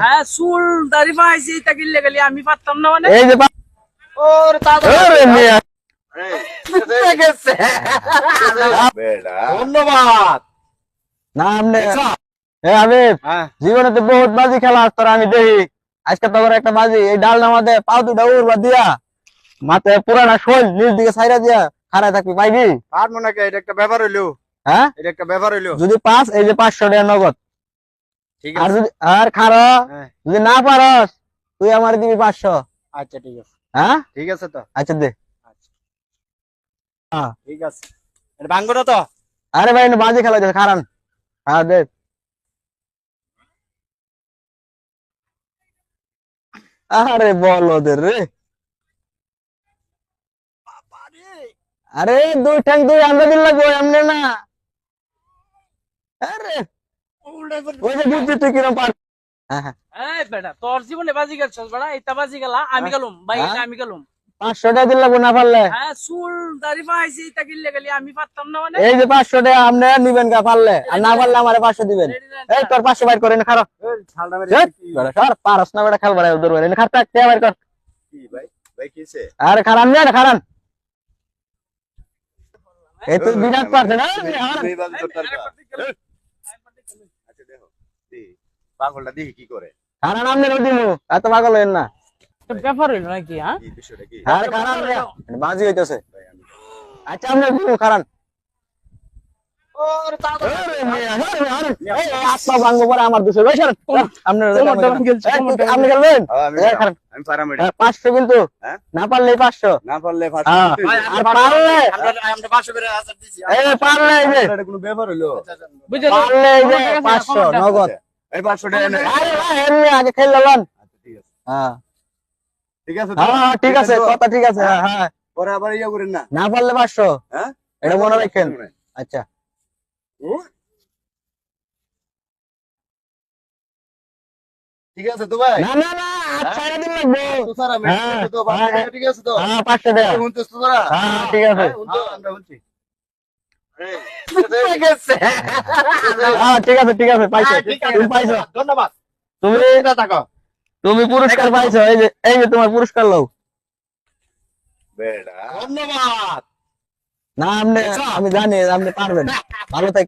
হ্যাঁ চুল দাড়ি পাইছি তা কিনলে গেলি আমি পারতাম না মানে এই যে ওর ওরে মিয়া ধন্যবাদ। না আমনে আমি জীবনে তো বহুত বাজি খেলা তোর আমি দেখি আজকে তো একটা বাজি এই ডাল নামাতে পাও দুটা উড়বা দিয়া মাথায় পুরানা শোল নিচ দিকে ছাইরা দিয়া খাড়ায় থাকবি পাইবি আর মনে হয় এটা একটা ব্যাপার হইলো, হ্যাঁ এটা একটা ব্যাপার হইলো। যদি পাস এই যে 500 টাকা নগদ ঠিক আর আছে, যদি আর খারো হ্যাঁ। যদি না পারস তুই আমার দিবি 500 আচ্ছা ঠিক আছে, হ্যাঁ ঠিক আছে তো, আচ্ছা দে ঠিক আছে। এটা ভাঙবো না তো? আরে ভাই না বাজি খেলা যাচ্ছে খারান হ্যাঁ দে আরে বল ওদের রে আরে দুই ঠ্যাং দুই আন্দা দিন লাগবো এমনি না আরে ওই যে বুঝছি তুই কিরম পার হ্যাঁ হ্যাঁ এই বেটা তোর জীবনে বাজি গেছস বেটা এটা বাজি গেলা আমি গেলুম ভাই এটা আমি গেলুম 500 টাকা দিন লাগবো না পারলে হ্যাঁ চুল দাড়ি পাইছি তা কিনলে গেলি আমি পারতাম না মানে এই যে 500 টাকা আপনি নিবেন কা পারলে আর না পারলে আমারে 500 দিবেন এই তোর 500 বাইর করে না খারাপ ছালটা মেরে কি সর পারস না বেটা খেল বাড়াই দূর করে না খারাপ টাকা বাইর কর ভাই? ভাই কিছে? আরে খারান না খারান এই তো বিরাট পারছে না এই বাজে তোর টাকা। আচ্ছা দেখো, দি পাগলটা দেখি কি করে, খারান আমনে দিমু এত পাগল হইন না ব্যাপার হইলো নাকি হ্যাঁ কি বিষয়টা কি? আরে খারান রে বাজি হইতাছে ভাই আমি আচ্ছা আমনে দিমু খারান ওর দাদা আরে মিয়া আরে এই আত্মা ভাঙবো পরে আমার দুশো বসেন আপনার আপনি গেলেন আমি পারাম এটা। 500 কিন্তু হ্যাঁ? না পারলে 500 না পারলে হ্যাঁ। ফাঁসি। আর পারলে আমরা 500 করে হাজার দিছি। এই পারলে এই যে এটা কোনো ব্যাপার হইলো? বুঝলে পারলে এই যে 500 নগদ এই 500 টাকা নে। আরে ভাই এমনি আগে খেলে লন আচ্ছা ঠিক আছে, হ্যাঁ ঠিক আছে তো? হ্যাঁ ঠিক আছে কথা ঠিক আছে হ্যাঁ হ্যাঁ পরে আবার ইয়া করেন না, না পারলে 500 হ্যাঁ? এটা মনে রাখেন আচ্ছা ঠিক আছে তো ভাই? না না না আচ্ছা দিন লাগবে তো স্যার আমি হ্যাঁ, তো 500 টাকা ঠিক আছে তো? হ্যাঁ 500 টাকা শুনতেছ তো তোরা? হ্যাঁ ঠিক আছে আমরা শুনছি। হ্যাঁ ঠিক আছে পাইছো তুমি পাইছো ধন্যবাদ। তুমি থাকো তুমি পুরস্কার পাইছো এই যে তোমার পুরস্কার লও বেড়া, ধন্যবাদ। না আপনি আমি জানি আপনি পারবেন ভালো থাক